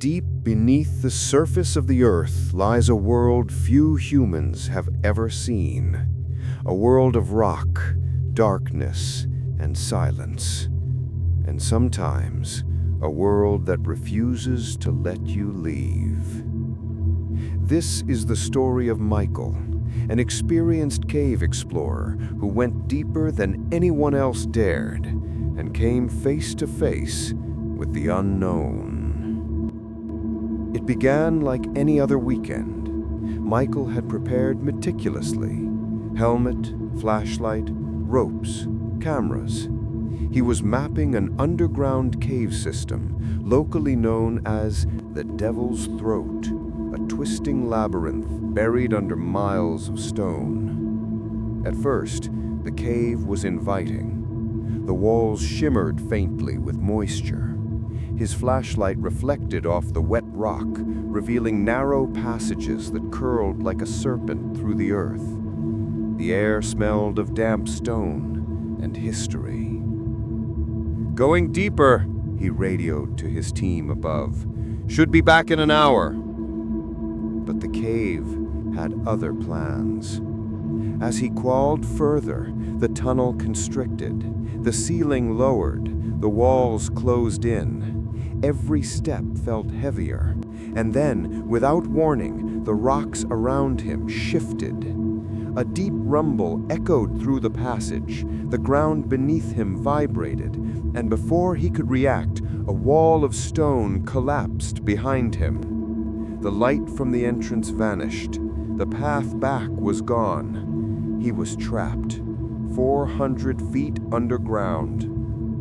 Deep beneath the surface of the earth lies a world few humans have ever seen. A world of rock, darkness, and silence. And sometimes, a world that refuses to let you leave. This is the story of Michael, an experienced cave explorer who went deeper than anyone else dared and came face to face with the unknown. It began like any other weekend. Michael had prepared meticulously. Helmet, flashlight, ropes, cameras. He was mapping an underground cave system, locally known as the Devil's Throat, a twisting labyrinth buried under miles of stone. At first, the cave was inviting. The walls shimmered faintly with moisture. His flashlight reflected off the wet rock, revealing narrow passages that curled like a serpent through the earth. The air smelled of damp stone and history. "Going deeper," he radioed to his team above. "Should be back in an hour." But the cave had other plans. As he crawled further, the tunnel constricted, the ceiling lowered, the walls closed in. Every step felt heavier, and then, without warning, the rocks around him shifted. A deep rumble echoed through the passage, the ground beneath him vibrated, and before he could react, a wall of stone collapsed behind him. The light from the entrance vanished. The path back was gone. He was trapped, 400 feet underground,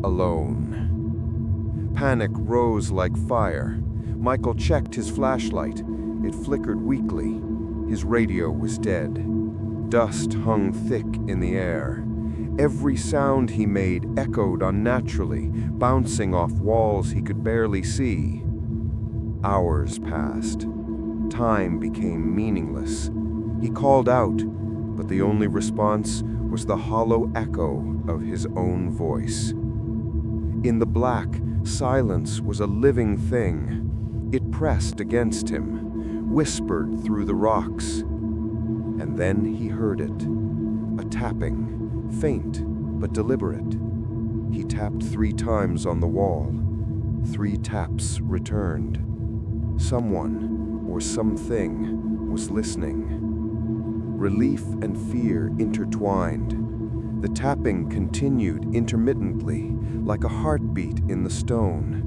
alone. Panic rose like fire. Michael checked his flashlight. It flickered weakly. His radio was dead. Dust hung thick in the air. Every sound he made echoed unnaturally, bouncing off walls he could barely see. Hours passed. Time became meaningless. He called out, but the only response was the hollow echo of his own voice. In the black, silence was a living thing. It pressed against him, whispered through the rocks. And then he heard it, a tapping, faint but deliberate. He tapped 3 times on the wall. 3 taps returned. Someone or something was listening. Relief and fear intertwined. The tapping continued intermittently, like a heartbeat in the stone.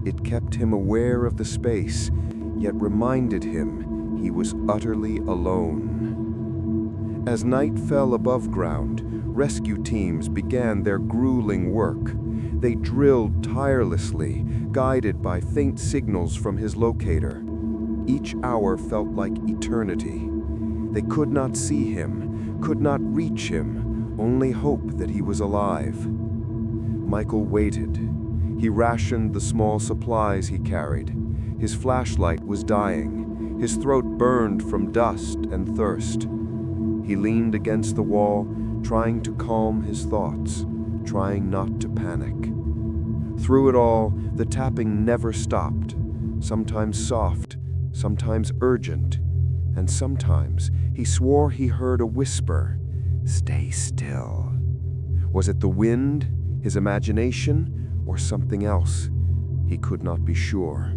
It kept him aware of the space, yet reminded him he was utterly alone. As night fell above ground, rescue teams began their grueling work. They drilled tirelessly, guided by faint signals from his locator. Each hour felt like eternity. They could not see him, could not reach him, only hope that he was alive. Michael waited. He rationed the small supplies he carried. His flashlight was dying. His throat burned from dust and thirst. He leaned against the wall, trying to calm his thoughts, trying not to panic. Through it all, the tapping never stopped, sometimes soft, sometimes urgent, and sometimes he swore he heard a whisper, "Stay still." Was it the wind, his imagination, or something else? He could not be sure.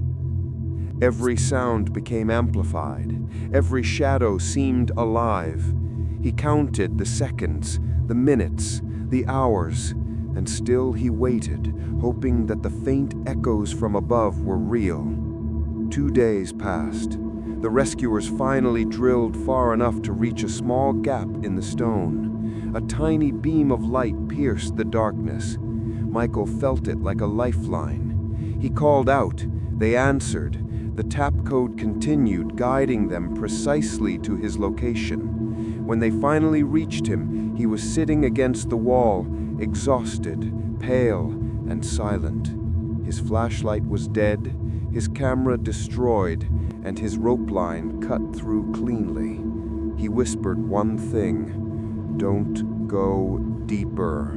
Every sound became amplified. Every shadow seemed alive. He counted the seconds, the minutes, the hours, and still he waited, hoping that the faint echoes from above were real. 2 days passed. The rescuers finally drilled far enough to reach a small gap in the stone. A tiny beam of light pierced the darkness. Michael felt it like a lifeline. He called out. They answered. The tap code continued, guiding them precisely to his location. When they finally reached him, he was sitting against the wall, exhausted, pale, and silent. His flashlight was dead, his camera destroyed, and his rope line cut through cleanly. He whispered one thing, "Don't go deeper."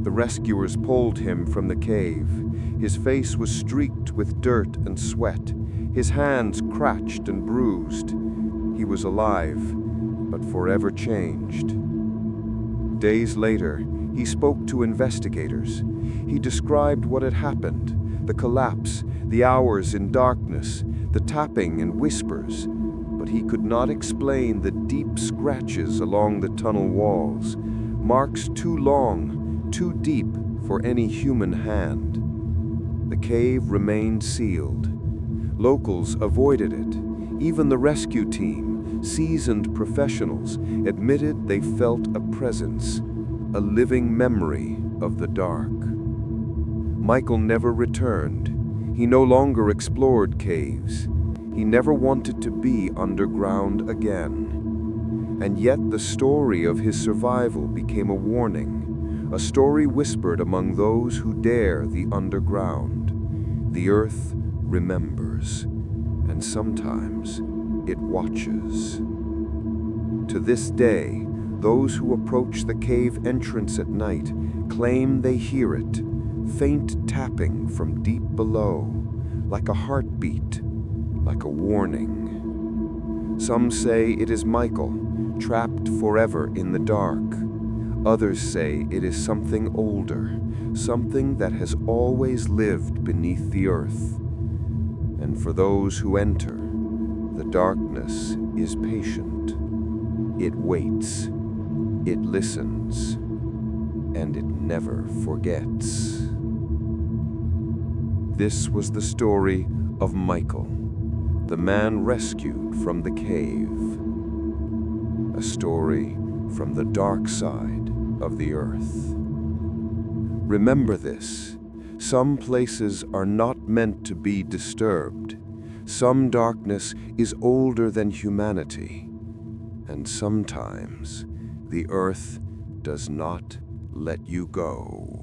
The rescuers pulled him from the cave. His face was streaked with dirt and sweat, his hands scratched and bruised. He was alive, but forever changed. Days later, he spoke to investigators. He described what had happened, the collapse, the hours in darkness, the tapping and whispers, but he could not explain the deep scratches along the tunnel walls, marks too long, too deep for any human hand. The cave remained sealed. Locals avoided it. Even the rescue team, seasoned professionals, admitted they felt a presence, a living memory of the dark. Michael never returned. He no longer explored caves. He never wanted to be underground again. And yet the story of his survival became a warning, a story whispered among those who dare the underground. The earth remembers, and sometimes it watches. To this day, those who approach the cave entrance at night claim they hear it, faint tapping from deep below, like a heartbeat, like a warning. Some say it is Michael, trapped forever in the dark. Others say it is something older, something that has always lived beneath the earth. And for those who enter, the darkness is patient. It waits, it listens, and it never forgets. This was the story of Michael, the man rescued from the cave. A story from the dark side of the earth. Remember this: some places are not meant to be disturbed. Some darkness is older than humanity. And sometimes the earth does not let you go.